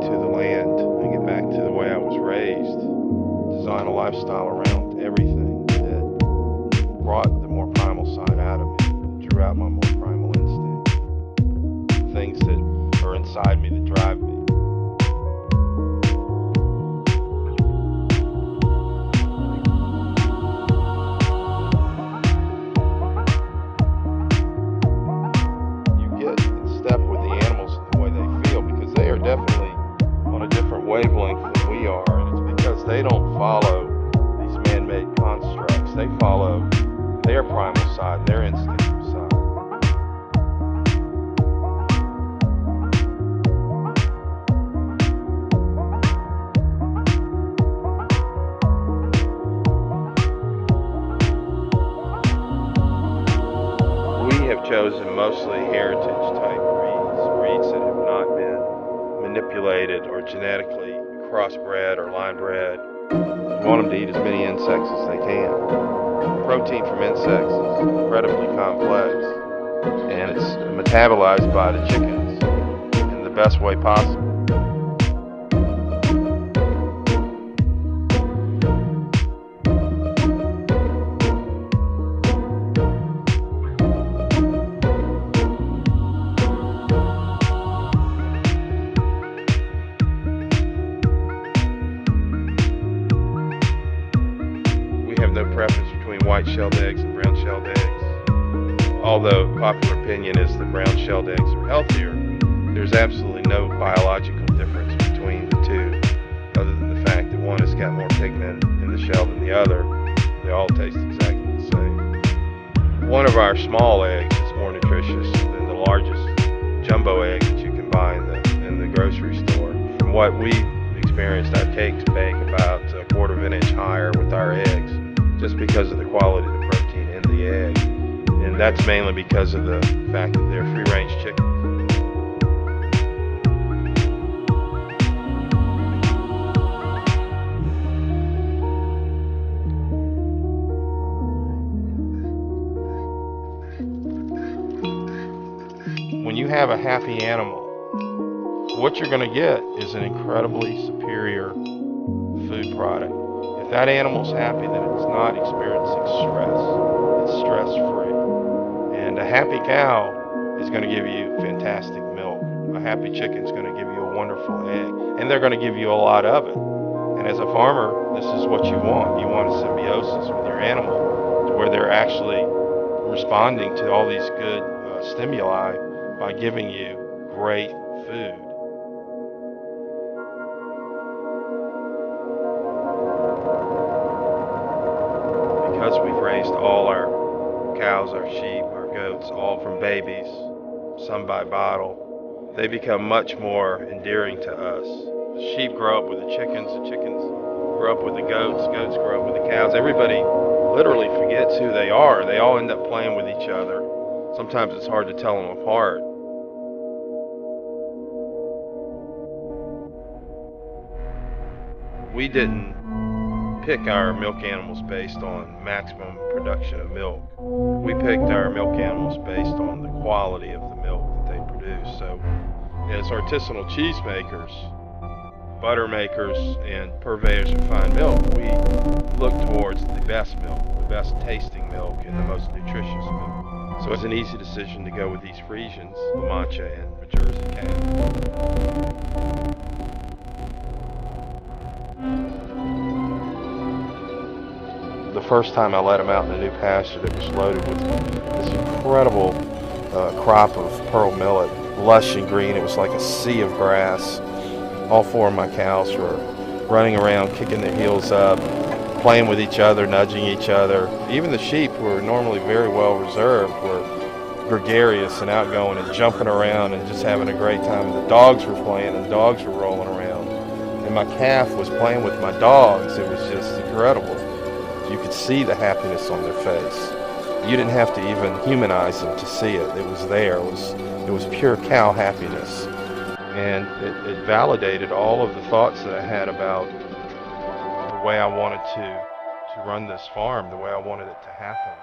to the land and get back to the way I was raised. Design a lifestyle around everything that brought the more primal side out of me, drew out my more primal instinct, things that are inside me that drive me. You get in step with the animals and the way they feel, because they are definitely on a different wavelength than we are, and it's because they don't follow these man-made constructs. They follow their primal side, their instinctive side. We have chosen mostly heritage-type breeds that have not been manipulated or genetically crossbred or line-bred. We want them to eat as many insects as they can. Protein from insects is incredibly complex, and it's metabolized by the chickens in the best way possible. We have no preference between white-shelled eggs and brown-shelled eggs. Although popular opinion is that brown-shelled eggs are healthier, there's absolutely no biological difference between the two, other than the fact that one has got more pigment in the shell than the other. They all taste exactly the same. One of our small eggs is more nutritious than the largest jumbo egg that you can buy in the grocery store. From what we experienced, our cakes bake about a quarter of an inch higher with our eggs, just because of the quality of the protein in the egg. And that's mainly because of the fact that they're free-range chickens. When you have a happy animal, what you're going to get is an incredibly superior food product. If that animal's happy, then it's not experiencing stress. It's stress-free. And a happy cow is going to give you fantastic milk. A happy chicken is going to give you a wonderful egg. And they're going to give you a lot of it. And as a farmer, this is what you want. You want a symbiosis with your animal to where they're actually responding to all these good stimuli by giving you great food. Because we've raised all our cows, our sheep, our goats, all from babies, some by bottle, they become much more endearing to us. The sheep grow up with the chickens grow up with the goats grow up with the cows. Everybody literally forgets who they are. They all end up playing with each other. Sometimes it's hard to tell them apart. We didn't pick our milk animals based on maximum production of milk. We picked our milk animals based on the quality of the milk that they produce. So as artisanal cheese makers, butter makers, and purveyors of fine milk, we look towards the best milk, the best tasting milk, and the most nutritious milk. So it's an easy decision to go with these Friesians, La Mancha, and a Jersey cow. The first time I let him out in the new pasture that was loaded with this incredible crop of pearl millet, lush and green. It was like a sea of grass. All four of my cows were running around, kicking their heels up, playing with each other, nudging each other. Even the sheep, who are normally very well reserved, were gregarious and outgoing and jumping around and just having a great time. And the dogs were playing and the dogs were rolling around. And my calf was playing with my dogs. It was just incredible. You could see the happiness on their face. You didn't have to even humanize them to see it. It was there. It was pure cow happiness. And it validated all of the thoughts that I had about the way I wanted to run this farm, the way I wanted it to happen.